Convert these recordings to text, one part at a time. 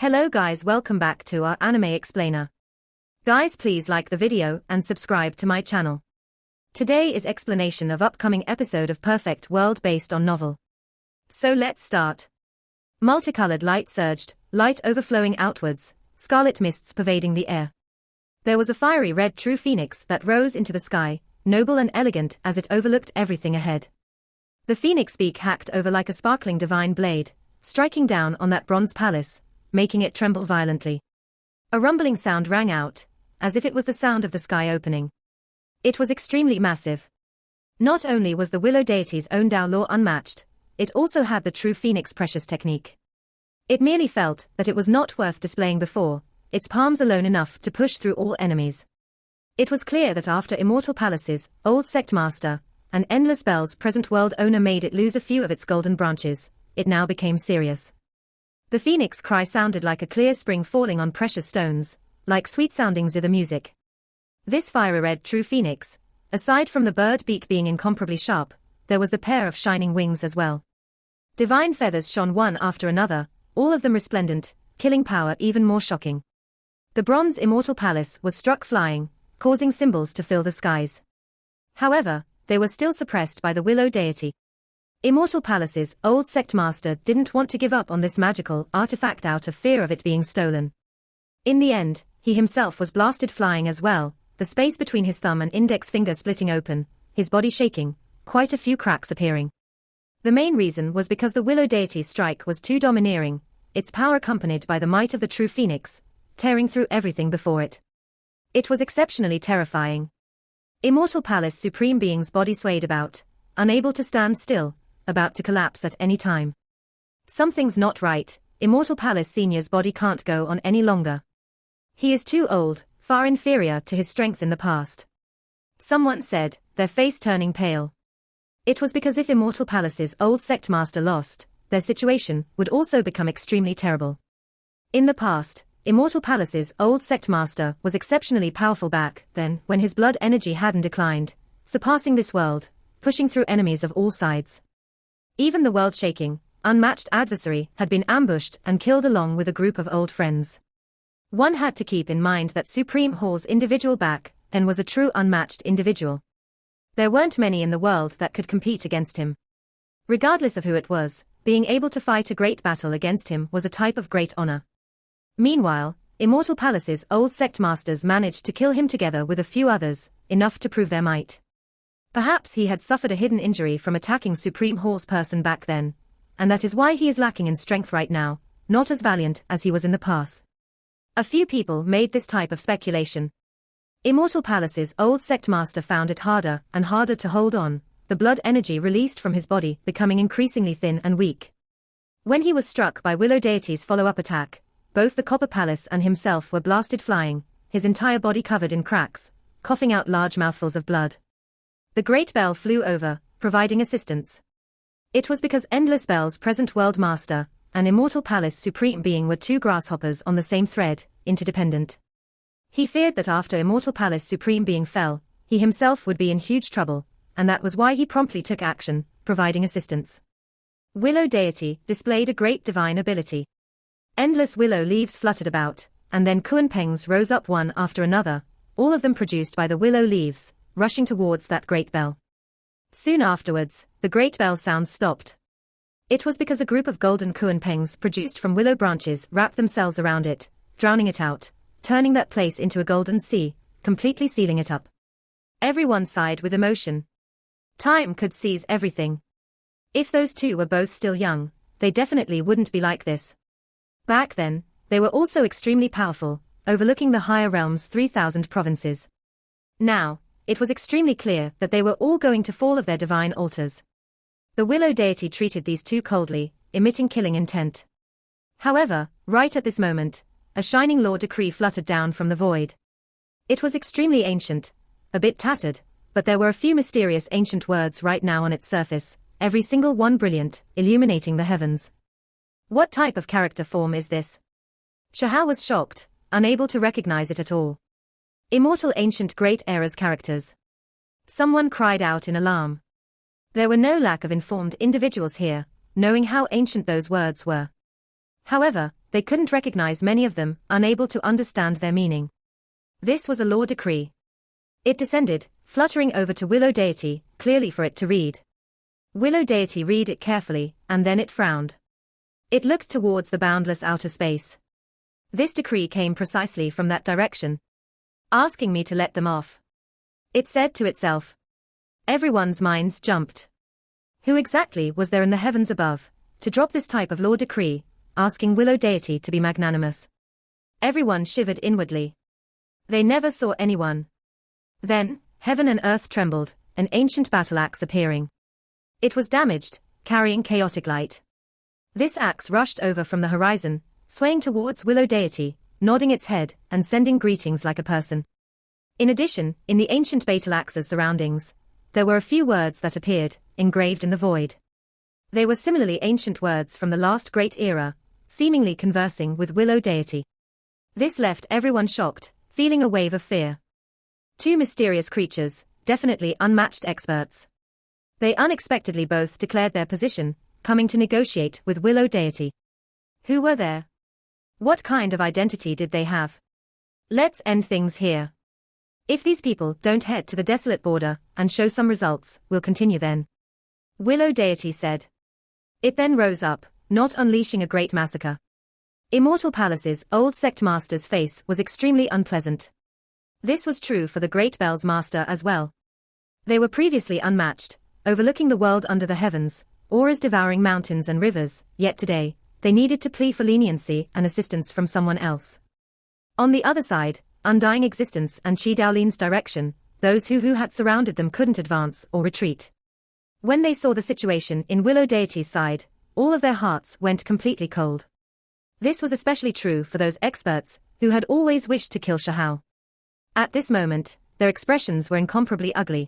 Hello guys, welcome back to our anime explainer. Guys, please like the video and subscribe to my channel. Today is explanation of upcoming episode of Perfect World based on novel. So let's start. Multicolored light surged, light overflowing outwards, scarlet mists pervading the air. There was a fiery red true phoenix that rose into the sky, noble and elegant as it overlooked everything ahead. The phoenix beak hacked over like a sparkling divine blade, striking down on that bronze palace, making it tremble violently. A rumbling sound rang out, as if it was the sound of the sky opening. It was extremely massive. Not only was the willow deity's own Tao law unmatched, it also had the true phoenix precious technique. It merely felt that it was not worth displaying before, its palms alone enough to push through all enemies. It was clear that after Immortal Palace's old sect master, and Endless Bell's present world owner made it lose a few of its golden branches, it now became serious. The phoenix cry sounded like a clear spring falling on precious stones, like sweet-sounding zither music. This fiery red true phoenix, aside from the bird beak being incomparably sharp, there was the pair of shining wings as well. Divine feathers shone one after another, all of them resplendent, killing power even more shocking. The bronze Immortal Palace was struck flying, causing symbols to fill the skies. However, they were still suppressed by the willow deity. Immortal Palace's old sect master didn't want to give up on this magical artifact out of fear of it being stolen. In the end, he himself was blasted flying as well, the space between his thumb and index finger splitting open, his body shaking, quite a few cracks appearing. The main reason was because the willow deity's strike was too domineering, its power accompanied by the might of the true phoenix, tearing through everything before it. It was exceptionally terrifying. Immortal Palace Supreme Being's body swayed about, unable to stand still, about to collapse at any time. Something's not right, Immortal Palace Senior's body can't go on any longer. He is too old, far inferior to his strength in the past. Someone said, their face turning pale. It was because if Immortal Palace's old sect master lost, their situation would also become extremely terrible. In the past, Immortal Palace's old sect master was exceptionally powerful back then when his blood energy hadn't declined, surpassing this world, pushing through enemies of all sides. Even the world-shaking, unmatched adversary had been ambushed and killed along with a group of old friends. One had to keep in mind that Supreme Hall's individual back then was a true unmatched individual. There weren't many in the world that could compete against him. Regardless of who it was, being able to fight a great battle against him was a type of great honor. Meanwhile, Immortal Palace's old sect masters managed to kill him together with a few others, enough to prove their might. Perhaps he had suffered a hidden injury from attacking Supreme Hall's person back then, and that is why he is lacking in strength right now, not as valiant as he was in the past. A few people made this type of speculation. Immortal Palace's old sect master found it harder and harder to hold on, the blood energy released from his body becoming increasingly thin and weak. When he was struck by Willow Deity's follow-up attack, both the Copper Palace and himself were blasted flying, his entire body covered in cracks, coughing out large mouthfuls of blood. The Great Bell flew over, providing assistance. It was because Endless Bell's present world master and Immortal Palace Supreme Being were two grasshoppers on the same thread, interdependent. He feared that after Immortal Palace Supreme Being fell, he himself would be in huge trouble, and that was why he promptly took action, providing assistance. Willow Deity displayed a great divine ability. Endless willow leaves fluttered about, and then Kuanpengs rose up one after another, all of them produced by the willow leaves, rushing towards that great bell. Soon afterwards, the great bell sounds stopped. It was because a group of golden Kuanpengs produced from willow branches wrapped themselves around it, drowning it out, turning that place into a golden sea, completely sealing it up. Everyone sighed with emotion. Time could seize everything. If those two were both still young, they definitely wouldn't be like this. Back then, they were also extremely powerful, overlooking the higher realm's 3,000 provinces. Now, it was extremely clear that they were all going to fall of their divine altars. The willow deity treated these two coldly, emitting killing intent. However, right at this moment, a shining law decree fluttered down from the void. It was extremely ancient, a bit tattered, but there were a few mysterious ancient words right now on its surface, every single one brilliant, illuminating the heavens. What type of character form is this? Shahal was shocked, unable to recognize it at all. Immortal Ancient Great Era's characters. Someone cried out in alarm. There were no lack of informed individuals here, knowing how ancient those words were. However, they couldn't recognize many of them, unable to understand their meaning. This was a law decree. It descended, fluttering over to Willow Deity, clearly for it to read. Willow Deity read it carefully, and then it frowned. It looked towards the boundless outer space. This decree came precisely from that direction, asking me to let them off. It said to itself. Everyone's minds jumped. Who exactly was there in the heavens above, to drop this type of law decree, asking Willow Deity to be magnanimous? Everyone shivered inwardly. They never saw anyone. Then, heaven and earth trembled, an ancient battle axe appearing. It was damaged, carrying chaotic light. This axe rushed over from the horizon, swaying towards Willow Deity, nodding its head and sending greetings like a person. In addition, in the ancient battle axe's surroundings, there were a few words that appeared, engraved in the void. They were similarly ancient words from the last great era, seemingly conversing with Willow Deity. This left everyone shocked, feeling a wave of fear. Two mysterious creatures, definitely unmatched experts. They unexpectedly both declared their position, coming to negotiate with Willow Deity. Who were there? What kind of identity did they have? Let's end things here. If these people don't head to the desolate border and show some results, we'll continue then. Willow Deity said. It then rose up, not unleashing a great massacre. Immortal Palace's old sect master's face was extremely unpleasant. This was true for the Great Bell's master as well. They were previously unmatched, overlooking the world under the heavens, auras devouring mountains and rivers, yet today, they needed to plead for leniency and assistance from someone else. On the other side, Undying Existence and Chi Daolin's direction, those who had surrounded them couldn't advance or retreat. When they saw the situation in Willow Deity's side, all of their hearts went completely cold. This was especially true for those experts who had always wished to kill Shahao. At this moment, their expressions were incomparably ugly.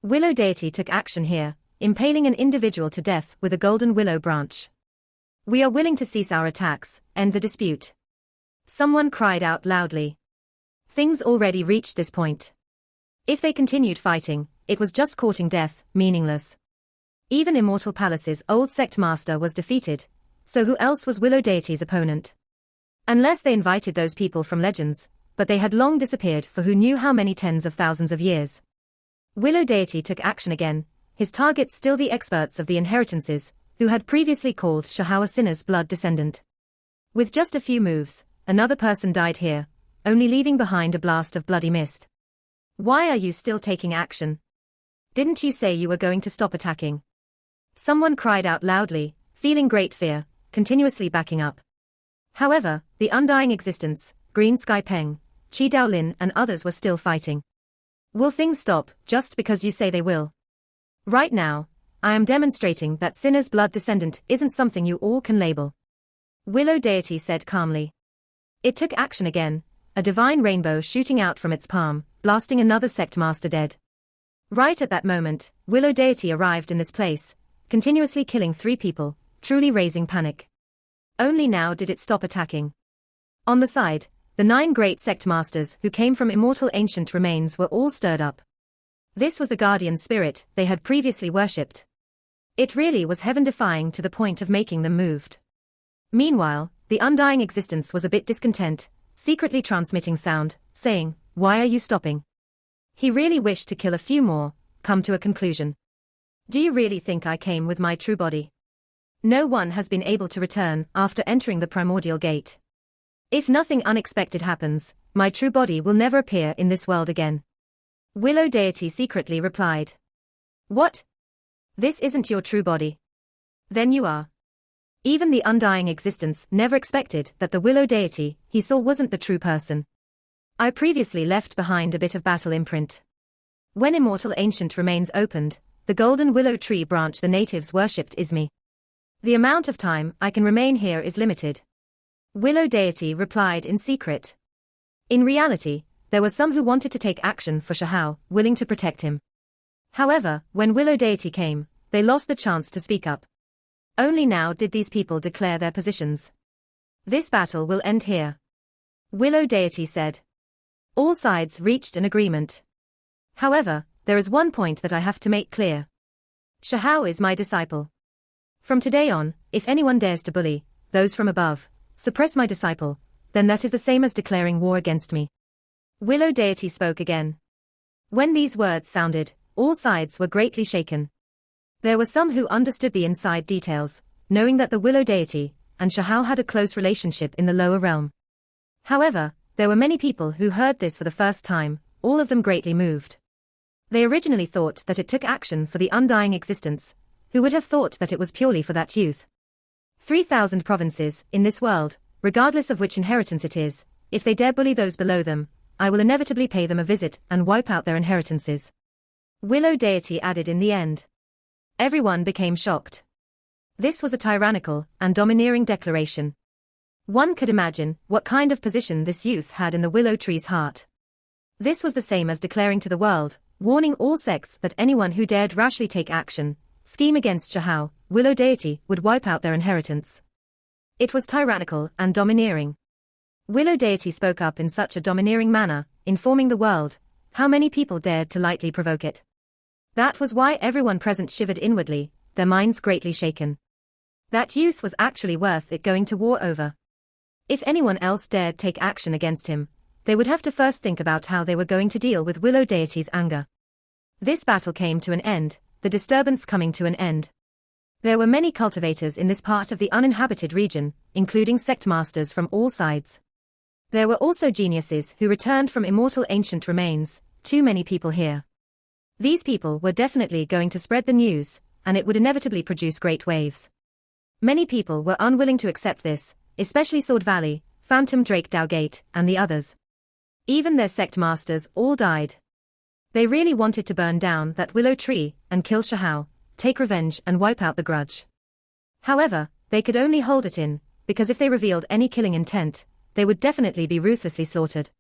Willow Deity took action here, impaling an individual to death with a golden willow branch. We are willing to cease our attacks, end the dispute. Someone cried out loudly. Things already reached this point. If they continued fighting, it was just courting death, meaningless. Even Immortal Palace's old sect master was defeated, so who else was Willow Deity's opponent? Unless they invited those people from Legends, but they had long disappeared for who knew how many tens of thousands of years. Willow Deity took action again, his targets still the experts of the inheritances, who had previously called Shahao a sinner's blood descendant. With just a few moves, another person died here, only leaving behind a blast of bloody mist. Why are you still taking action? Didn't you say you were going to stop attacking? Someone cried out loudly, feeling great fear, continuously backing up. However, the Undying Existence, Green Sky Peng, Chi Daolin and others were still fighting. Will things stop just because you say they will? Right now, I am demonstrating that Sinner's blood descendant isn't something you all can label. Willow Deity said calmly. It took action again, a divine rainbow shooting out from its palm, blasting another sect master dead. Right at that moment, Willow Deity arrived in this place, continuously killing 3 people, truly raising panic. Only now did it stop attacking. On the side, the 9 great sect masters who came from immortal ancient remains were all stirred up. This was the guardian spirit they had previously worshipped. It really was heaven-defying to the point of making them moved. Meanwhile, the Undying Existence was a bit discontent, secretly transmitting sound, saying, "Why are you stopping?" He really wished to kill a few more, come to a conclusion. Do you really think I came with my true body? No one has been able to return after entering the primordial gate. If nothing unexpected happens, my true body will never appear in this world again. Willow Deity secretly replied. What? This isn't your true body. Then you are. Even the Undying Existence never expected that the Willow Deity he saw wasn't the true person. I previously left behind a bit of battle imprint. When immortal ancient remains opened, the golden willow tree branch the natives worshipped is me. The amount of time I can remain here is limited. Willow Deity replied in secret. In reality, there were some who wanted to take action for Shahao, willing to protect him. However, when Willow Deity came, they lost the chance to speak up. Only now did these people declare their positions. This battle will end here. Willow Deity said. All sides reached an agreement. However, there is one point that I have to make clear. Shahao is my disciple. From today on, if anyone dares to bully, those from above, suppress my disciple, then that is the same as declaring war against me. Willow deity spoke again. When these words sounded, all sides were greatly shaken. There were some who understood the inside details, knowing that the Willow deity and Shahao had a close relationship in the lower realm. However, there were many people who heard this for the first time, all of them greatly moved. They originally thought that it took action for the undying existence. Who would have thought that it was purely for that youth? 3,000 provinces, in this world, regardless of which inheritance it is, if they dare bully those below them, I will inevitably pay them a visit and wipe out their inheritances. Willow deity added in the end. Everyone became shocked. This was a tyrannical and domineering declaration. One could imagine what kind of position this youth had in the willow tree's heart. This was the same as declaring to the world, warning all sects that anyone who dared rashly take action, scheme against Shahao, Willow deity, would wipe out their inheritance. It was tyrannical and domineering. Willow deity spoke up in such a domineering manner, informing the world. How many people dared to lightly provoke it? That was why everyone present shivered inwardly, their minds greatly shaken. That youth was actually worth it going to war over. If anyone else dared take action against him, they would have to first think about how they were going to deal with Willow deity's anger. This battle came to an end, the disturbance coming to an end. There were many cultivators in this part of the uninhabited region, including sect masters from all sides. There were also geniuses who returned from immortal ancient remains, too many people here. These people were definitely going to spread the news, and it would inevitably produce great waves. Many people were unwilling to accept this, especially Sword Valley, Phantom Drake Dowgate, and the others. Even their sect masters all died. They really wanted to burn down that willow tree and kill Shahao, take revenge and wipe out the grudge. However, they could only hold it in, because if they revealed any killing intent, they would definitely be ruthlessly slaughtered.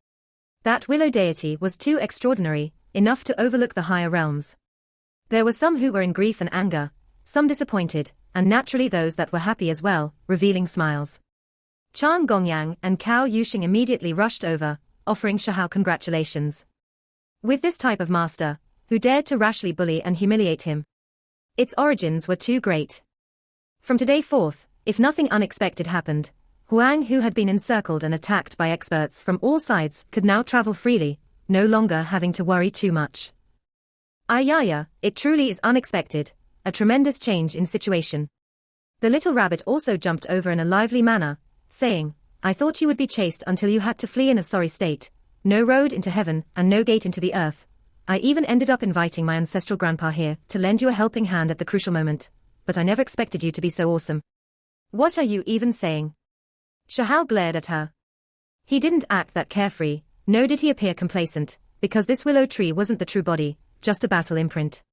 That willow deity was too extraordinary, enough to overlook the higher realms. There were some who were in grief and anger, some disappointed, and naturally those that were happy as well, revealing smiles. Chan Gongyang and Cao Yuxing immediately rushed over, offering Shahao congratulations. With this type of master, who dared to rashly bully and humiliate him. Its origins were too great. From today forth, if nothing unexpected happened, Huang, who had been encircled and attacked by experts from all sides, could now travel freely, no longer having to worry too much. Ayaya, it truly is unexpected, a tremendous change in situation. The little rabbit also jumped over in a lively manner, saying, I thought you would be chased until you had to flee in a sorry state, no road into heaven and no gate into the earth. I even ended up inviting my ancestral grandpa here to lend you a helping hand at the crucial moment, but I never expected you to be so awesome. What are you even saying? Shahao glared at her. He didn't act that carefree, nor did he appear complacent, because this willow tree wasn't the true body, just a battle imprint.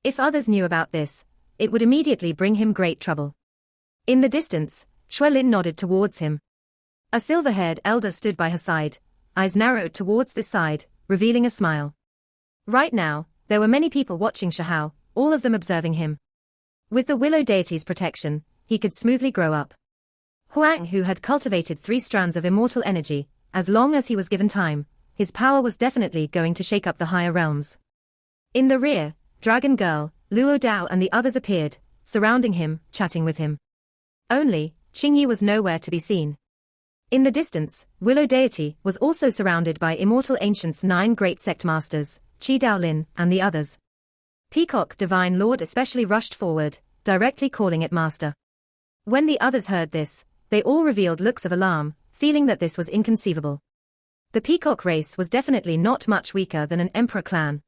If others knew about this, it would immediately bring him great trouble. In the distance, Shuelin nodded towards him. A silver-haired elder stood by her side, eyes narrowed towards this side, revealing a smile. Right now, there were many people watching Shahao, all of them observing him. With the willow deity's protection, he could smoothly grow up. Huang, who had cultivated 3 strands of immortal energy, as long as he was given time, his power was definitely going to shake up the higher realms. In the rear, Dragon Girl, Luo Dao and the others appeared, surrounding him, chatting with him. Only, Qingyi was nowhere to be seen. In the distance, Willow Deity was also surrounded by Immortal Ancients' 9 great sect masters, Qi Daolin, and the others. Peacock Divine Lord especially rushed forward, directly calling it Master. When the others heard this, they all revealed looks of alarm, feeling that this was inconceivable. The Peacock race was definitely not much weaker than an Emperor clan.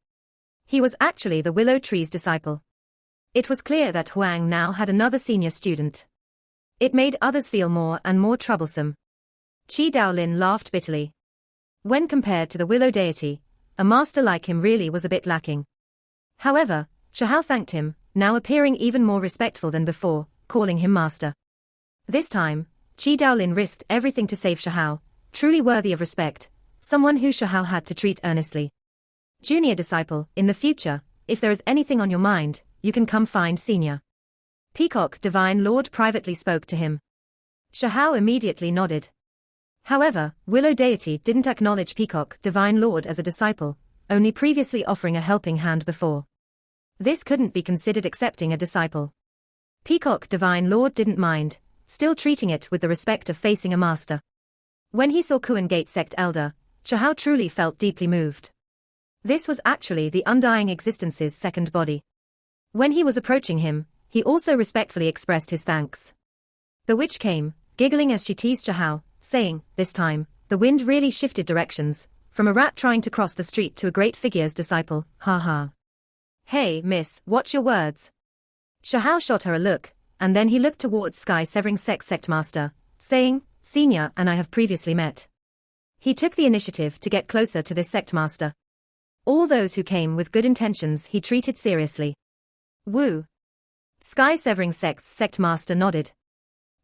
He was actually the Willow Tree's disciple. It was clear that Huang now had another senior student. It made others feel more and more troublesome. Qi Daolin laughed bitterly. When compared to the Willow Deity, a master like him really was a bit lacking. However, Shahao thanked him, now appearing even more respectful than before, calling him master. This time, Qi Daolin risked everything to save Shahao, truly worthy of respect, someone who Shahao had to treat earnestly. Junior disciple, in the future, if there is anything on your mind, you can come find senior. Peacock Divine Lord privately spoke to him. Shahao immediately nodded. However, Willow Deity didn't acknowledge Peacock Divine Lord as a disciple, only previously offering a helping hand before. This couldn't be considered accepting a disciple. Peacock Divine Lord didn't mind, still treating it with the respect of facing a master. When he saw Kuan Gate sect elder, Shahao truly felt deeply moved. This was actually the undying existence's second body. When he was approaching him, he also respectfully expressed his thanks. The witch came, giggling as she teased Shahao, saying, this time, the wind really shifted directions, from a rat trying to cross the street to a great figure's disciple, ha ha. Hey, miss, watch your words. Shahao shot her a look, and then he looked towards Sky-Severing sect master, saying, Senior and I have previously met. He took the initiative to get closer to this sect master. All those who came with good intentions he treated seriously. Woo. Sky-Severing sect master nodded.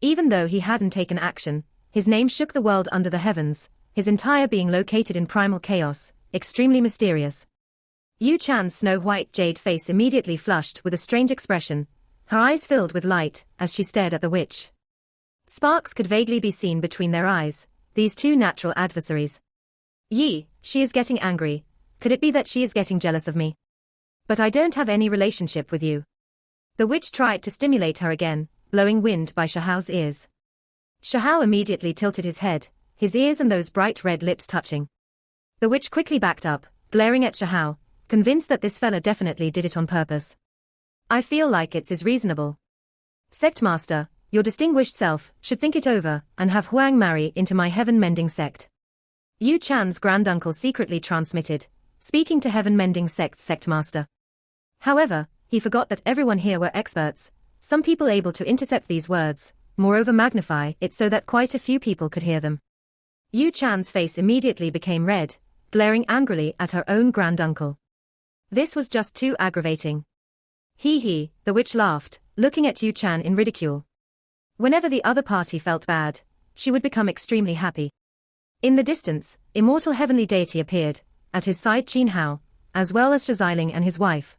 Even though he hadn't taken action, his name shook the world under the heavens, his entire being located in primal chaos, extremely mysterious. Yu Chan's snow-white jade face immediately flushed with a strange expression, her eyes filled with light as she stared at the witch. Sparks could vaguely be seen between their eyes, these two natural adversaries. Yi, she is getting angry. Could it be that she is getting jealous of me? But I don't have any relationship with you. The witch tried to stimulate her again, blowing wind by Shahao's ears. Shahao immediately tilted his head, his ears and those bright red lips touching. The witch quickly backed up, glaring at Shahao, convinced that this fella definitely did it on purpose. I feel like it's reasonable. Sect master, your distinguished self should think it over and have Huang marry into my heaven-mending sect. Yu Chan's granduncle secretly transmitted, speaking to heaven-mending sect master. However, he forgot that everyone here were experts, some people able to intercept these words, moreover magnify it so that quite a few people could hear them. Yu Chan's face immediately became red, glaring angrily at her own granduncle. This was just too aggravating. Hee, the witch laughed, looking at Yu Chan in ridicule. Whenever the other party felt bad, she would become extremely happy. In the distance, immortal heavenly deity appeared, at his side Qin Hao, as well as Shiziling and his wife.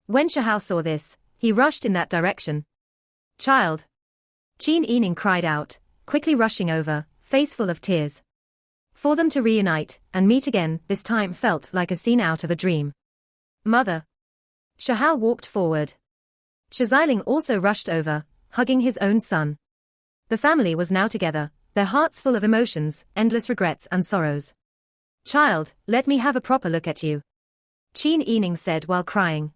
When Shahao saw this, he rushed in that direction. Child! Qin Yining cried out, quickly rushing over, face full of tears. For them to reunite and meet again this time felt like a scene out of a dream. Mother! Shahao walked forward. Shiziling also rushed over, hugging his own son. The family was now together, their hearts full of emotions, endless regrets and sorrows. Child, let me have a proper look at you. Qin Yining said while crying.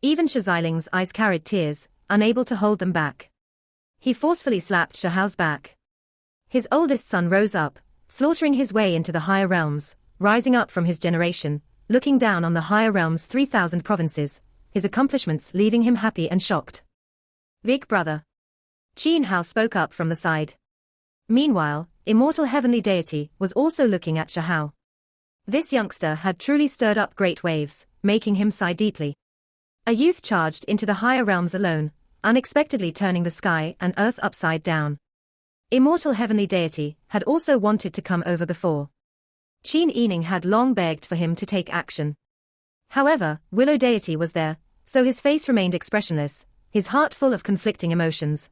Even Shiziling's eyes carried tears, unable to hold them back. He forcefully slapped Shahao's back. His oldest son rose up, slaughtering his way into the higher realms, rising up from his generation, looking down on the higher realms' 3,000 provinces, his accomplishments leaving him happy and shocked. Big brother. Qin Hao spoke up from the side. Meanwhile, immortal heavenly deity was also looking at Shahao. This youngster had truly stirred up great waves, making him sigh deeply. A youth charged into the higher realms alone, unexpectedly turning the sky and earth upside down. Immortal heavenly deity had also wanted to come over before. Qin Yining had long begged for him to take action. However, Willow deity was there, so his face remained expressionless, his heart full of conflicting emotions.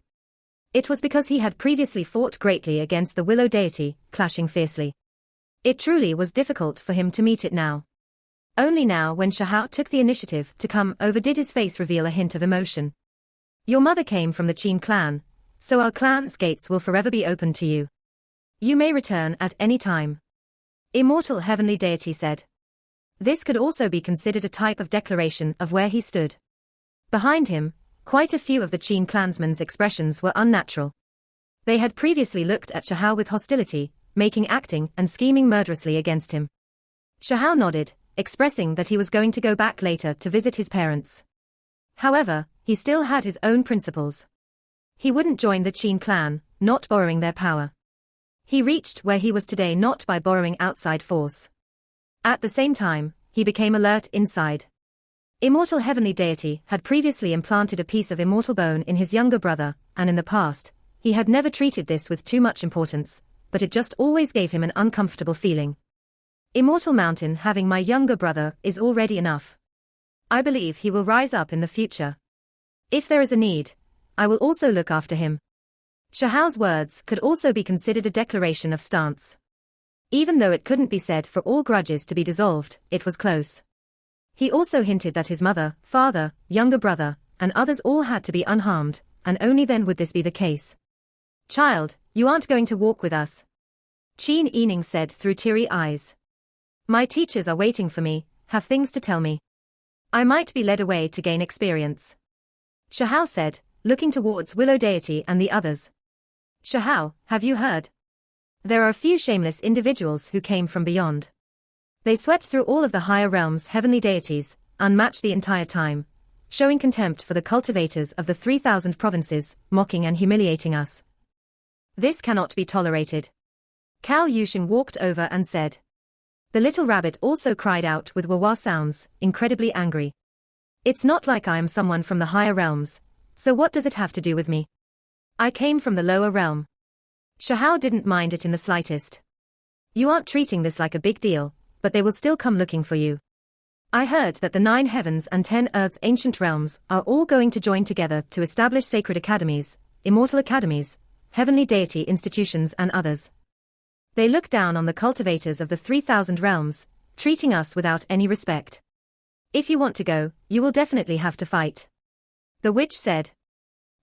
It was because he had previously fought greatly against the Willow deity, clashing fiercely. It truly was difficult for him to meet it now. Only now when Shahao took the initiative to come over did his face reveal a hint of emotion. Your mother came from the Qin clan, so our clan's gates will forever be open to you. You may return at any time. Immortal heavenly deity said. This could also be considered a type of declaration of where he stood. Behind him, quite a few of the Qin clansmen's expressions were unnatural. They had previously looked at Shahao with hostility, acting and scheming murderously against him. Shahao nodded, expressing that he was going to go back later to visit his parents. However, he still had his own principles. He wouldn't join the Qin clan, not borrowing their power. He reached where he was today not by borrowing outside force. At the same time, he became alert inside. Immortal heavenly deity had previously implanted a piece of immortal bone in his younger brother, and in the past, he had never treated this with too much importance, but it just always gave him an uncomfortable feeling. Immortal mountain having my younger brother is already enough. I believe he will rise up in the future. If there is a need, I will also look after him. Shahao's words could also be considered a declaration of stance. Even though it couldn't be said for all grudges to be dissolved, it was close. He also hinted that his mother, father, younger brother, and others all had to be unharmed, and only then would this be the case. Child, you aren't going to walk with us. Chin Ening said through teary eyes. My teachers are waiting for me, have things to tell me. I might be led away to gain experience. Shahao said, looking towards Willow Deity and the others. Shahao, have you heard? There are a few shameless individuals who came from beyond. They swept through all of the higher realms' heavenly deities, unmatched the entire time, showing contempt for the cultivators of the 3,000 provinces, mocking and humiliating us. This cannot be tolerated. Cao Yusheng walked over and said. The little rabbit also cried out with wah-wah sounds, incredibly angry. It's not like I am someone from the higher realms, so what does it have to do with me? I came from the lower realm. Shahao didn't mind it in the slightest. You aren't treating this like a big deal, but they will still come looking for you. I heard that the 9 heavens and 10 earths ancient realms are all going to join together to establish sacred academies, immortal academies, heavenly deity institutions and others. They look down on the cultivators of the 3,000 realms, treating us without any respect. If you want to go, you will definitely have to fight. The witch said.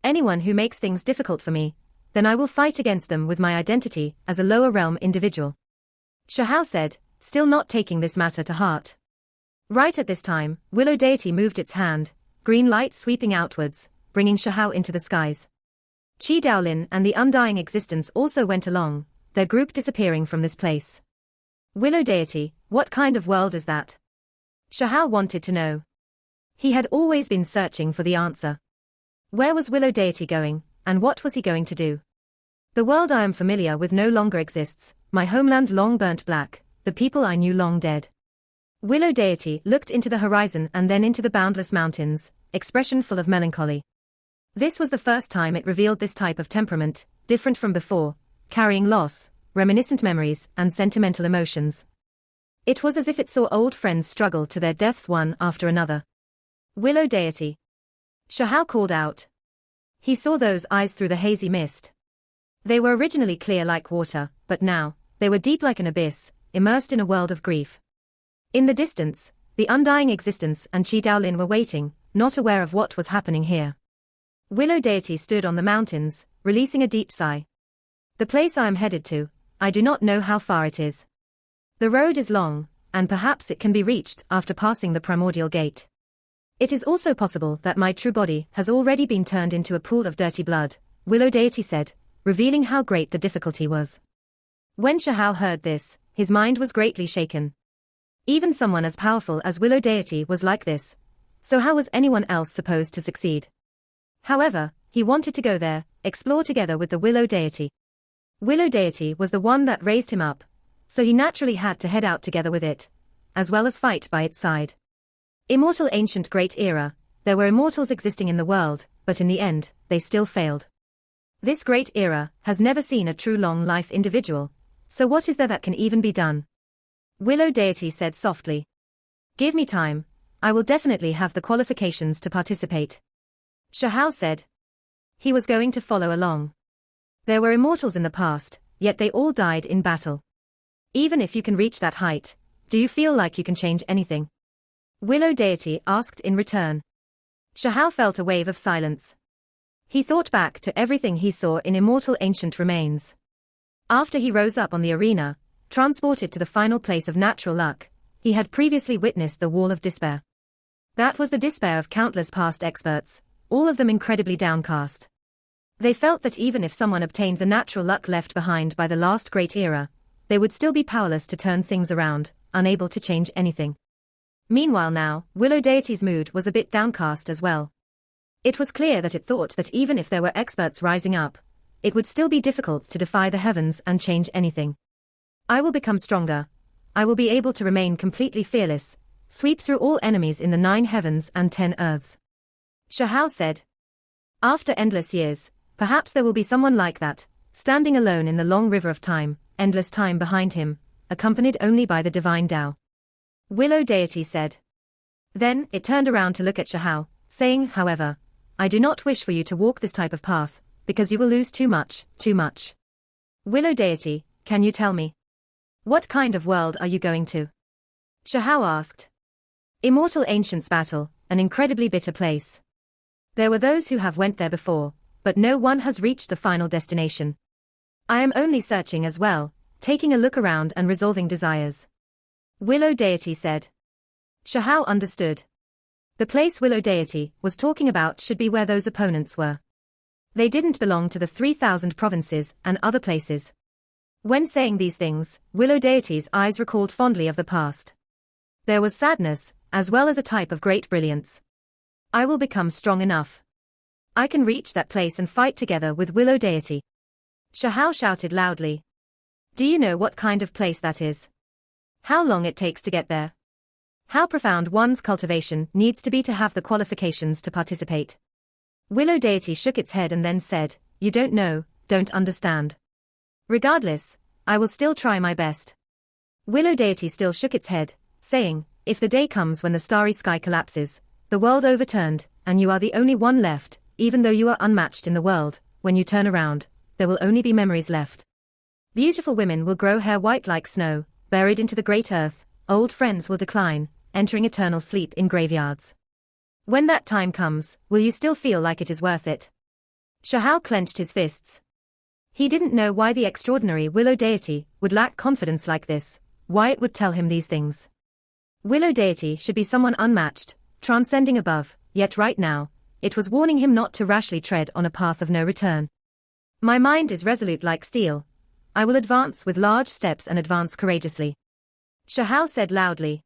Anyone who makes things difficult for me, then I will fight against them with my identity as a lower realm individual. Shahao said, still not taking this matter to heart. Right at this time, Willow Deity moved its hand, green light sweeping outwards, bringing Shahao into the skies. Qi Daolin and the undying existence also went along, their group disappearing from this place. Willow Deity, what kind of world is that? Shahao wanted to know. He had always been searching for the answer. Where was Willow Deity going, and what was he going to do? The world I am familiar with no longer exists, my homeland long burnt black, the people I knew long dead. Willow Deity looked into the horizon and then into the boundless mountains, expression full of melancholy. This was the first time it revealed this type of temperament, different from before, carrying loss, reminiscent memories, and sentimental emotions. It was as if it saw old friends struggle to their deaths one after another. Willow Deity. Shahao called out. He saw those eyes through the hazy mist. They were originally clear like water, but now, they were deep like an abyss, immersed in a world of grief. In the distance, the undying existence and Qi Daolin were waiting, not aware of what was happening here. Willow Deity stood on the mountains, releasing a deep sigh. The place I am headed to, I do not know how far it is. The road is long, and perhaps it can be reached after passing the primordial gate. It is also possible that my true body has already been turned into a pool of dirty blood, Willow Deity said, revealing how great the difficulty was. When Shahao heard this, his mind was greatly shaken. Even someone as powerful as Willow Deity was like this, so how was anyone else supposed to succeed? However, he wanted to go there, explore together with the Willow Deity. Willow Deity was the one that raised him up, so he naturally had to head out together with it, as well as fight by its side. Immortal ancient great era, there were immortals existing in the world, but in the end, they still failed. This great era has never seen a true long life individual, so what is there that can even be done? Willow Deity said softly. Give me time, I will definitely have the qualifications to participate. Shahao said. He was going to follow along. There were immortals in the past, yet they all died in battle. Even if you can reach that height, do you feel like you can change anything? Willow Deity asked in return. Shahao felt a wave of silence. He thought back to everything he saw in immortal ancient remains. After he rose up on the arena, transported to the final place of natural luck, he had previously witnessed the wall of despair. That was the despair of countless past experts, all of them incredibly downcast. They felt that even if someone obtained the natural luck left behind by the last great era, they would still be powerless to turn things around, unable to change anything. Meanwhile now, Willow Deity's mood was a bit downcast as well. It was clear that it thought that even if there were experts rising up, it would still be difficult to defy the heavens and change anything. I will become stronger. I will be able to remain completely fearless, sweep through all enemies in the 9 heavens and 10 earths. Shahao said. After endless years, perhaps there will be someone like that, standing alone in the long river of time, endless time behind him, accompanied only by the divine Tao. Willow Deity said. Then it turned around to look at Shahao, saying, however, I do not wish for you to walk this type of path, because you will lose too much, too much. Willow Deity, can you tell me? What kind of world are you going to? Shahao asked. Immortal Ancients Battle, an incredibly bitter place. There were those who have went there before, but no one has reached the final destination. I am only searching as well, taking a look around and resolving desires. Willow deity said. Shahao understood. The place Willow deity was talking about should be where those opponents were. They didn't belong to the 3,000 provinces and other places. When saying these things, Willow deity's eyes recalled fondly of the past. There was sadness, as well as a type of great brilliance. I will become strong enough. I can reach that place and fight together with Willow deity. Shahao shouted loudly. Do you know what kind of place that is? How long it takes to get there? How profound one's cultivation needs to be to have the qualifications to participate? Willow deity shook its head and then said, You don't know, don't understand. Regardless, I will still try my best. Willow deity still shook its head, saying, If the day comes when the starry sky collapses, the world overturned, and you are the only one left, even though you are unmatched in the world, when you turn around, there will only be memories left. Beautiful women will grow hair white like snow, buried into the great earth, old friends will decline, entering eternal sleep in graveyards. When that time comes, will you still feel like it is worth it? Shahao clenched his fists. He didn't know why the extraordinary Willow deity would lack confidence like this, why it would tell him these things. Willow deity should be someone unmatched, transcending above, yet right now, it was warning him not to rashly tread on a path of no return. My mind is resolute like steel. I will advance with large steps and advance courageously. Shahao said loudly.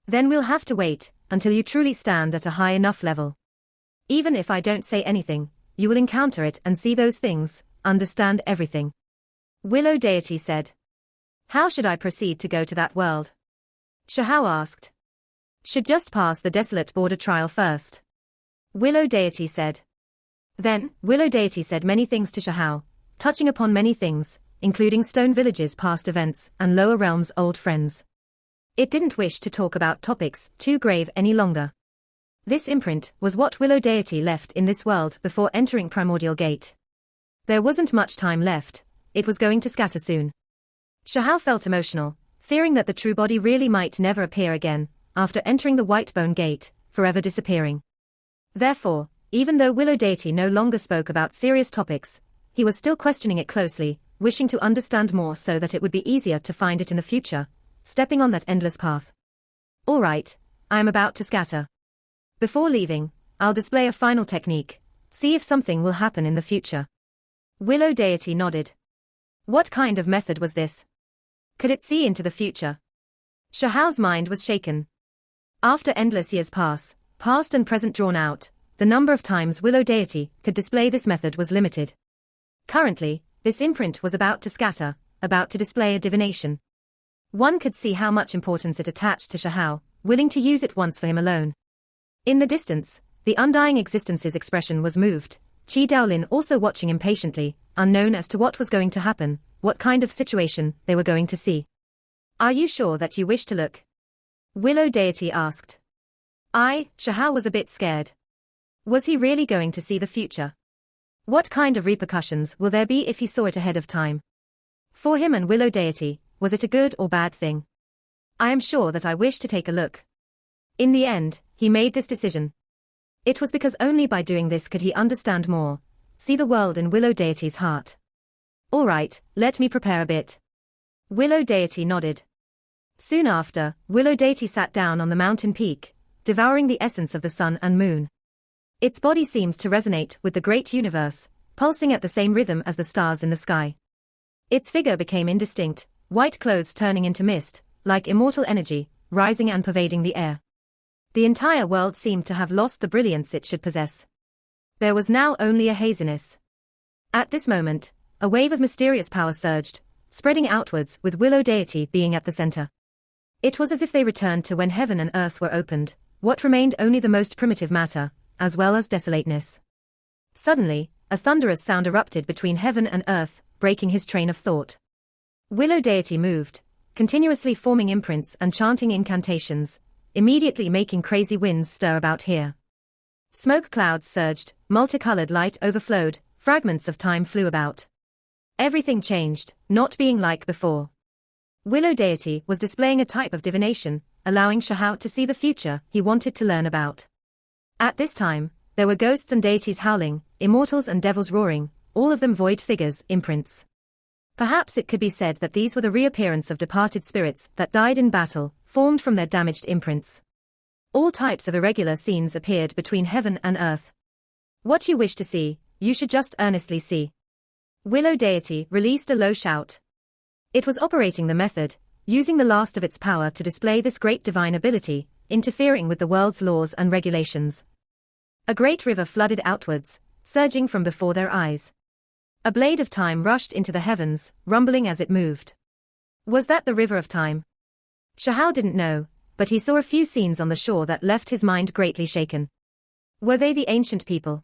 Then we'll have to wait until you truly stand at a high enough level. Even if I don't say anything, you will encounter it and see those things, understand everything. Willow deity said. How should I proceed to go to that world? Shahao asked. Should just pass the desolate border trial first. Willow deity said. Then, Willow deity said many things to Shahao, touching upon many things, including Stone Village's past events and Lower Realm's old friends. It didn't wish to talk about topics too grave any longer. This imprint was what Willow deity left in this world before entering Primordial Gate. There wasn't much time left, it was going to scatter soon. Shahao felt emotional, fearing that the true body really might never appear again, after entering the Whitebone Gate, forever disappearing. Therefore, even though Willow deity no longer spoke about serious topics, he was still questioning it closely, wishing to understand more so that it would be easier to find it in the future, stepping on that endless path. All right, I am about to scatter. Before leaving, I'll display a final technique, see if something will happen in the future. Willow deity nodded. What kind of method was this? Could it see into the future? Shahao's mind was shaken. After endless years pass, past and present drawn out, the number of times Willow deity could display this method was limited. Currently, this imprint was about to scatter, about to display a divination. One could see how much importance it attached to Shahao, willing to use it once for him alone. In the distance, the undying existence's expression was moved, Qi Daolin also watching impatiently, unknown as to what was going to happen, what kind of situation they were going to see. Are you sure that you wish to look? Willow deity asked. Shahao was a bit scared. Was he really going to see the future? What kind of repercussions will there be if he saw it ahead of time? For him and Willow deity, was it a good or bad thing? I am sure that I wish to take a look. In the end, he made this decision. It was because only by doing this could he understand more, see the world in Willow deity's heart. All right, let me prepare a bit. Willow deity nodded. Soon after, Willow deity sat down on the mountain peak, devouring the essence of the sun and moon. Its body seemed to resonate with the great universe, pulsing at the same rhythm as the stars in the sky. Its figure became indistinct, white clothes turning into mist, like immortal energy, rising and pervading the air. The entire world seemed to have lost the brilliance it should possess. There was now only a haziness. At this moment, a wave of mysterious power surged, spreading outwards with Willow deity being at the center. It was as if they returned to when heaven and earth were opened, what remained only the most primitive matter, as well as desolateness. Suddenly, a thunderous sound erupted between heaven and earth, breaking his train of thought. Willow deity moved, continuously forming imprints and chanting incantations, immediately making crazy winds stir about here. Smoke clouds surged, multicolored light overflowed, fragments of time flew about. Everything changed, not being like before. Willow deity was displaying a type of divination, allowing Shahao to see the future he wanted to learn about. At this time, There were ghosts and deities howling, immortals and devils roaring, all of them void figures, imprints. Perhaps it could be said that these were the reappearance of departed spirits that died in battle, formed from their damaged imprints. All types of irregular scenes appeared between heaven and earth. What you wish to see, you should just earnestly see. Willow deity released a low shout. It was operating the method, using the last of its power to display this great divine ability, interfering with the world's laws and regulations. A great river flooded outwards, surging from before their eyes. A blade of time rushed into the heavens, rumbling as it moved. Was that the river of time? Shahao didn't know, but he saw a few scenes on the shore that left his mind greatly shaken. Were they the ancient people?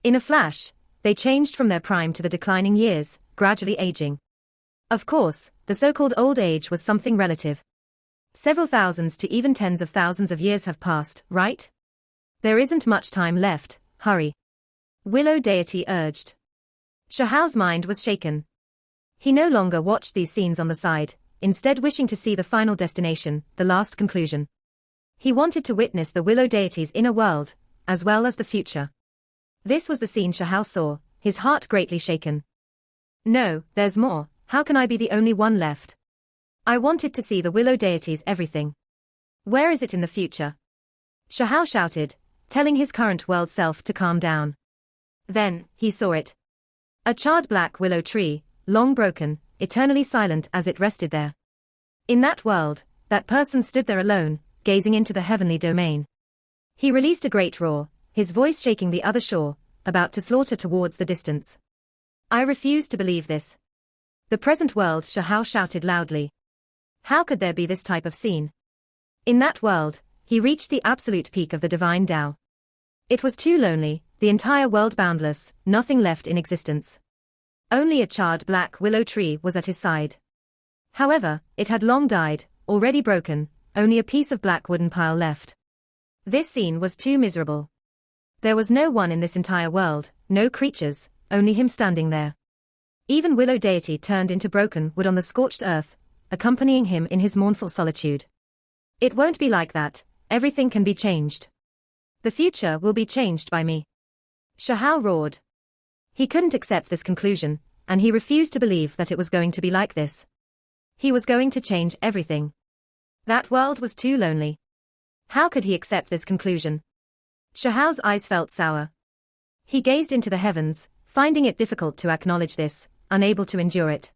In a flash, they changed from their prime to the declining years, gradually aging. Of course, the so-called old age was something relative. Several thousands to even tens of thousands of years have passed, right? There isn't much time left, hurry. Willow deity urged. Shahao's mind was shaken. He no longer watched these scenes on the side, instead wishing to see the final destination, the last conclusion. He wanted to witness the Willow deity's inner world, as well as the future. This was the scene Shahao saw, his heart greatly shaken. No, there's more, how can I be the only one left? I wanted to see the Willow deity's everything. Where is it in the future? Shahao shouted, telling his current world self to calm down. Then, he saw it. A charred black willow tree, long broken, eternally silent as it rested there. In that world, that person stood there alone, gazing into the heavenly domain. He released a great roar, his voice shaking the other shore, about to slaughter towards the distance. I refuse to believe this. The present world, Shahao shouted loudly. How could there be this type of scene? In that world, he reached the absolute peak of the divine Tao. It was too lonely, the entire world boundless, nothing left in existence. Only a charred black willow tree was at his side. However, it had long died, already broken, only a piece of black wooden pile left. This scene was too miserable. There was no one in this entire world, no creatures, only him standing there. Even Willow deity turned into broken wood on the scorched earth, accompanying him in his mournful solitude. It won't be like that, everything can be changed. The future will be changed by me. Shahao roared. He couldn't accept this conclusion, and he refused to believe that it was going to be like this. He was going to change everything. That world was too lonely. How could he accept this conclusion? Shahao's eyes felt sour. He gazed into the heavens, finding it difficult to acknowledge this, unable to endure it.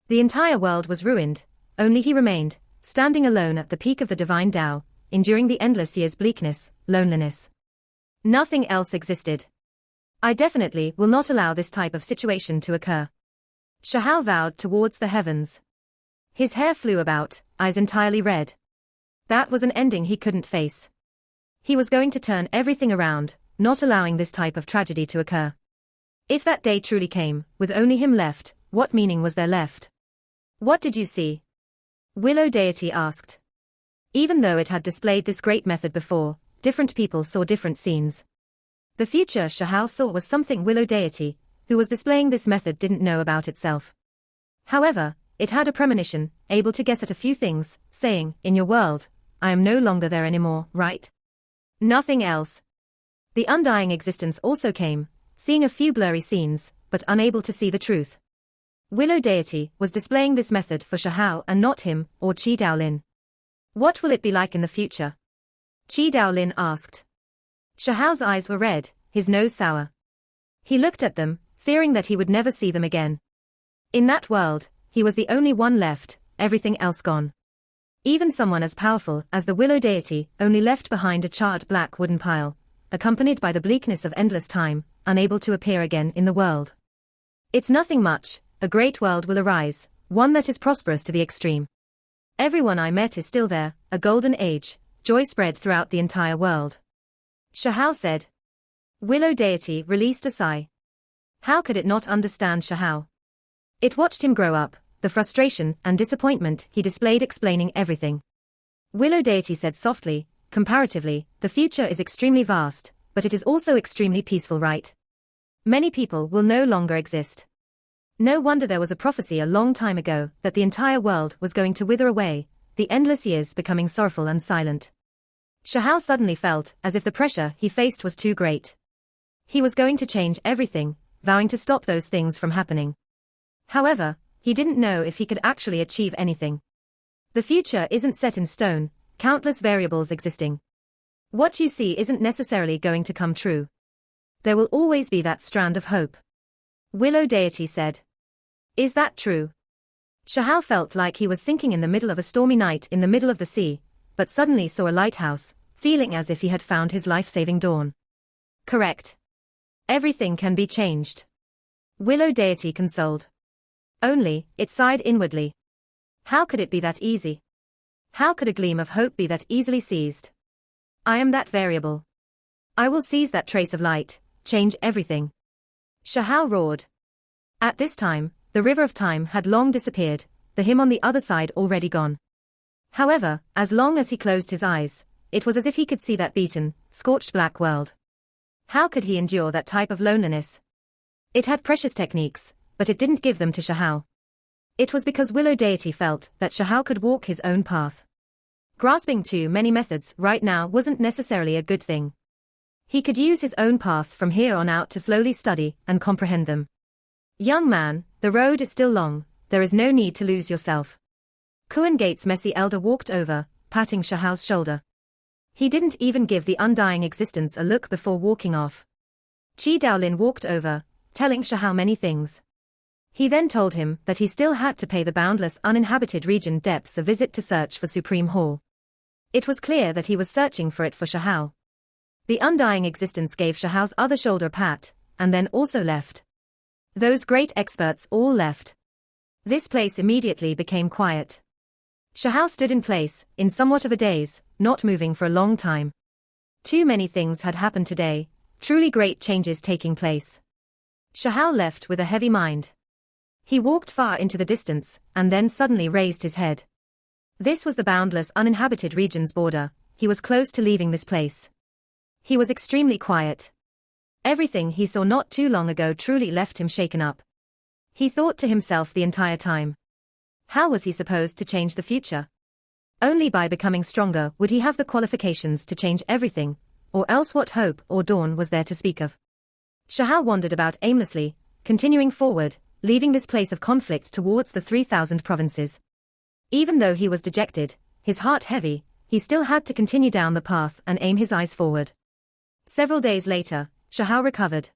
The entire world was ruined, only he remained, standing alone at the peak of the divine Tao, enduring the endless years' bleakness, loneliness. Nothing else existed. I definitely will not allow this type of situation to occur. Shahao vowed towards the heavens. His hair flew about, eyes entirely red. That was an ending he couldn't face. He was going to turn everything around, not allowing this type of tragedy to occur. If that day truly came, with only him left, what meaning was there left? What did you see? Willow deity asked. Even though it had displayed this great method before, different people saw different scenes. The future Shahao saw was something Willow deity, who was displaying this method, didn't know about itself. However, it had a premonition, able to guess at a few things, saying, in your world, I am no longer there anymore, right? Nothing else. The undying existence also came, seeing a few blurry scenes, but unable to see the truth. Willow deity was displaying this method for Shahao and not him, or Qi Daolin. What will it be like in the future? Qi Daolin asked. Shahao's eyes were red, his nose sour. He looked at them, fearing that he would never see them again. In that world, he was the only one left, everything else gone. Even someone as powerful as the Willow deity only left behind a charred black wooden pile, accompanied by the bleakness of endless time, unable to appear again in the world. It's nothing much, a great world will arise, one that is prosperous to the extreme. Everyone I met is still there, a golden age, joy spread throughout the entire world. Shahao said. Willow deity released a sigh. How could it not understand Shahao? It watched him grow up, the frustration and disappointment he displayed explaining everything. Willow deity said softly, comparatively, the future is extremely vast, but it is also extremely peaceful, right? Many people will no longer exist. No wonder there was a prophecy a long time ago that the entire world was going to wither away, the endless years becoming sorrowful and silent. Shahao suddenly felt as if the pressure he faced was too great. He was going to change everything, vowing to stop those things from happening. However, he didn't know if he could actually achieve anything. The future isn't set in stone, countless variables existing. What you see isn't necessarily going to come true. There will always be that strand of hope. Willow deity said. Is that true? Shahao felt like he was sinking in the middle of a stormy night in the middle of the sea, but suddenly saw a lighthouse, feeling as if he had found his life-saving dawn. Correct. Everything can be changed. Willow deity consoled. Only, it sighed inwardly. How could it be that easy? How could a gleam of hope be that easily seized? I am that variable. I will seize that trace of light, change everything. Shahao roared. At this time, the river of time had long disappeared, the him on the other side already gone. However, as long as he closed his eyes, it was as if he could see that beaten, scorched black world. How could he endure that type of loneliness? It had precious techniques, but it didn't give them to Shahao. It was because Willow deity felt that Shahao could walk his own path. Grasping too many methods right now wasn't necessarily a good thing. He could use his own path from here on out to slowly study and comprehend them. Young man, the road is still long, there is no need to lose yourself. Kuan Gate's messy elder walked over, patting Shahao's shoulder. He didn't even give the undying existence a look before walking off. Chi Daolin walked over, telling Shahao many things. He then told him that he still had to pay the boundless uninhabited region depths a visit to search for Supreme Hall. It was clear that he was searching for it for Shahao. The undying existence gave Shahao's other shoulder a pat, and then also left. Those great experts all left. This place immediately became quiet. Shahao stood in place, in somewhat of a daze, not moving for a long time. Too many things had happened today, truly great changes taking place. Shahao left with a heavy mind. He walked far into the distance, and then suddenly raised his head. This was the boundless uninhabited region's border, he was close to leaving this place. He was extremely quiet. Everything he saw not too long ago truly left him shaken up. He thought to himself the entire time. How was he supposed to change the future? Only by becoming stronger would he have the qualifications to change everything, or else what hope or dawn was there to speak of? Shahao wandered about aimlessly, continuing forward, leaving this place of conflict towards the 3,000 provinces. Even though he was dejected, his heart heavy, he still had to continue down the path and aim his eyes forward. Several days later, Shahao recovered.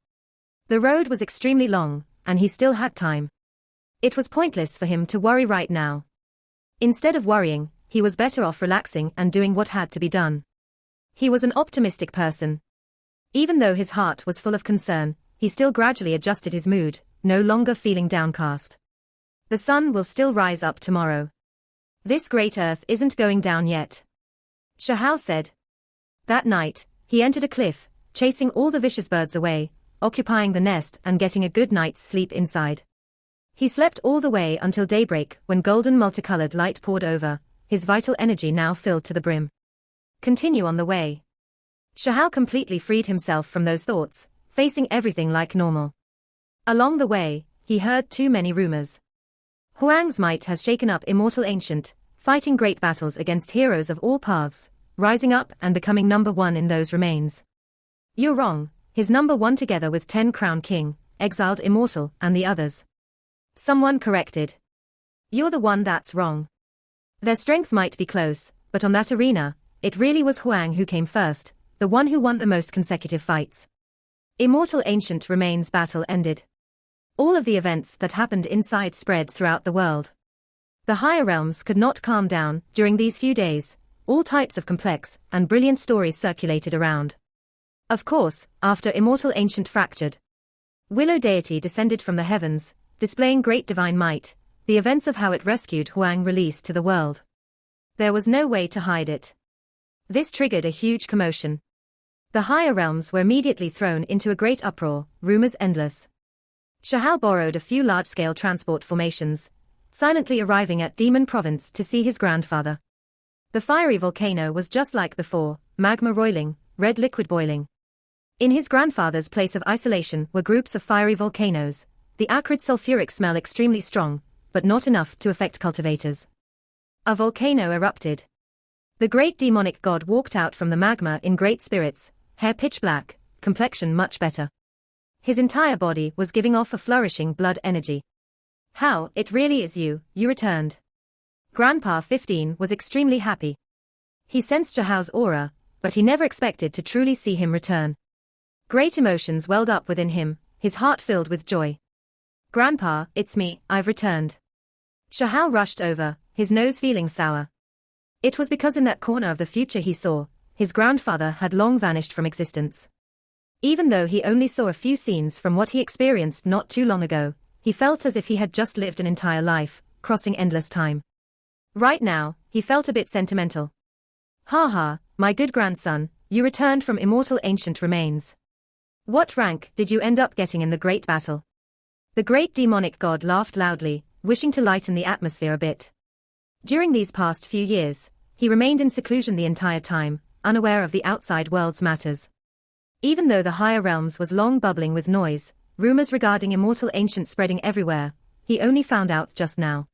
The road was extremely long, and he still had time. It was pointless for him to worry right now. Instead of worrying, he was better off relaxing and doing what had to be done. He was an optimistic person. Even though his heart was full of concern, he still gradually adjusted his mood, no longer feeling downcast. The sun will still rise up tomorrow. This great earth isn't going down yet. Shahao said. That night, he entered a cliff, chasing all the vicious birds away, occupying the nest and getting a good night's sleep inside. He slept all the way until daybreak when golden multicolored light poured over, his vital energy now filled to the brim. Continue on the way. Shahao completely freed himself from those thoughts, facing everything like normal. Along the way, he heard too many rumors. Huang's might has shaken up immortal ancient, fighting great battles against heroes of all paths, rising up and becoming number one in those remains. You're wrong, his number one together with 10 crown king, exiled immortal and the others. Someone corrected. You're the one that's wrong. Their strength might be close, but on that arena, it really was Huang who came first, the one who won the most consecutive fights. Immortal ancient remains battle ended. All of the events that happened inside spread throughout the world. The higher realms could not calm down during these few days, all types of complex and brilliant stories circulated around. Of course, after immortal ancient fractured, Willow deity descended from the heavens, displaying great divine might, the events of how it rescued Huang released to the world. There was no way to hide it. This triggered a huge commotion. The higher realms were immediately thrown into a great uproar, rumors endless. Shahao borrowed a few large-scale transport formations, silently arriving at Demon Province to see his grandfather. The fiery volcano was just like before, magma roiling, red liquid boiling. In his grandfather's place of isolation were groups of fiery volcanoes, the acrid sulfuric smell extremely strong, but not enough to affect cultivators. A volcano erupted. The great demonic god walked out from the magma in great spirits, hair pitch black, complexion much better. His entire body was giving off a flourishing blood energy. "How, it really is you," returned. Grandpa 15 was extremely happy. He sensed Shahao's aura, but he never expected to truly see him return. Great emotions welled up within him, his heart filled with joy. "Grandpa, it's me, I've returned." Shahao rushed over, his nose feeling sour. It was because in that corner of the future he saw, his grandfather had long vanished from existence. Even though he only saw a few scenes from what he experienced not too long ago, he felt as if he had just lived an entire life, crossing endless time. Right now, he felt a bit sentimental. "Ha ha, my good grandson, you returned from immortal ancient remains. What rank did you end up getting in the great battle?" The great demonic god laughed loudly, wishing to lighten the atmosphere a bit. During these past few years, he remained in seclusion the entire time, unaware of the outside world's matters. Even though the higher realms was long bubbling with noise, rumors regarding immortal ancient spreading everywhere, he only found out just now.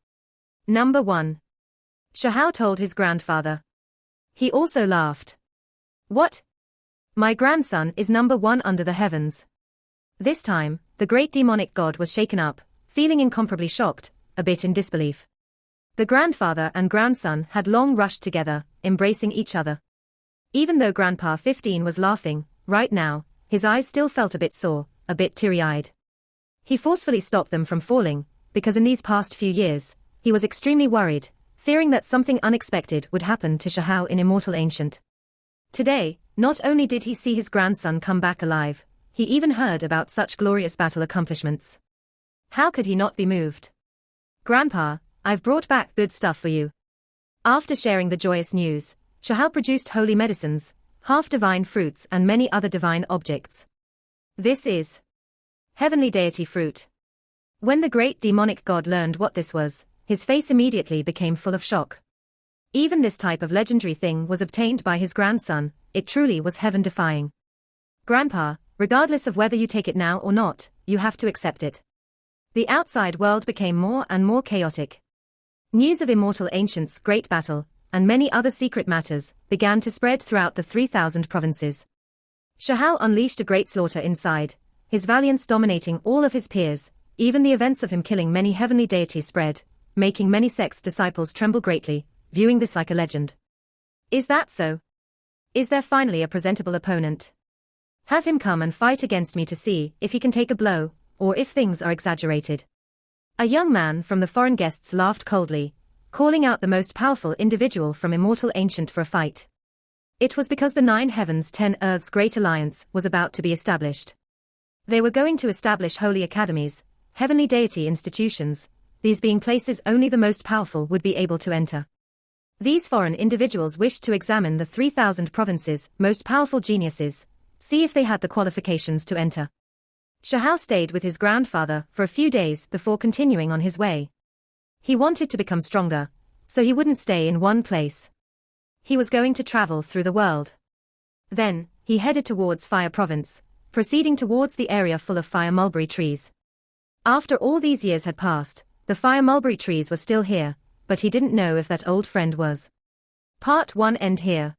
Number 1. Shahao told his grandfather. He also laughed. "What? My grandson is number 1 under the heavens." This time, the great demonic god was shaken up, feeling incomparably shocked, a bit in disbelief. The grandfather and grandson had long rushed together, embracing each other. Even though Grandpa 15 was laughing, right now, his eyes still felt a bit sore, a bit teary-eyed. He forcefully stopped them from falling, because in these past few years, he was extremely worried, fearing that something unexpected would happen to Shahao in Immortal Ancient. Today, not only did he see his grandson come back alive, he even heard about such glorious battle accomplishments. How could he not be moved? "Grandpa, I've brought back good stuff for you." After sharing the joyous news, Shahao produced holy medicines, half-divine fruits and many other divine objects. "This is heavenly deity fruit." When the great demonic god learned what this was, his face immediately became full of shock. Even this type of legendary thing was obtained by his grandson, it truly was heaven-defying. "Grandpa, regardless of whether you take it now or not, you have to accept it." The outside world became more and more chaotic. News of Immortal Ancient's great battle, and many other secret matters, began to spread throughout the 3,000 provinces. Shahao unleashed a great slaughter inside, his valiance dominating all of his peers, even the events of him killing many heavenly deities spread, making many sect's disciples tremble greatly, viewing this like a legend. Is that so? Is there finally a presentable opponent? Have him come and fight against me to see if he can take a blow, or if things are exaggerated. A young man from the foreign guests laughed coldly, calling out the most powerful individual from Immortal Ancient for a fight. It was because the 9 heavens 10 earths great alliance was about to be established. They were going to establish holy academies, heavenly deity institutions, these being places only the most powerful would be able to enter. These foreign individuals wished to examine the 3,000 provinces' most powerful geniuses, see if they had the qualifications to enter. Shahao stayed with his grandfather for a few days before continuing on his way. He wanted to become stronger, so he wouldn't stay in one place. He was going to travel through the world. Then, he headed towards Fire Province, proceeding towards the area full of fire mulberry trees. After all these years had passed, the fire mulberry trees were still here, but he didn't know if that old friend was. Part 1 end here.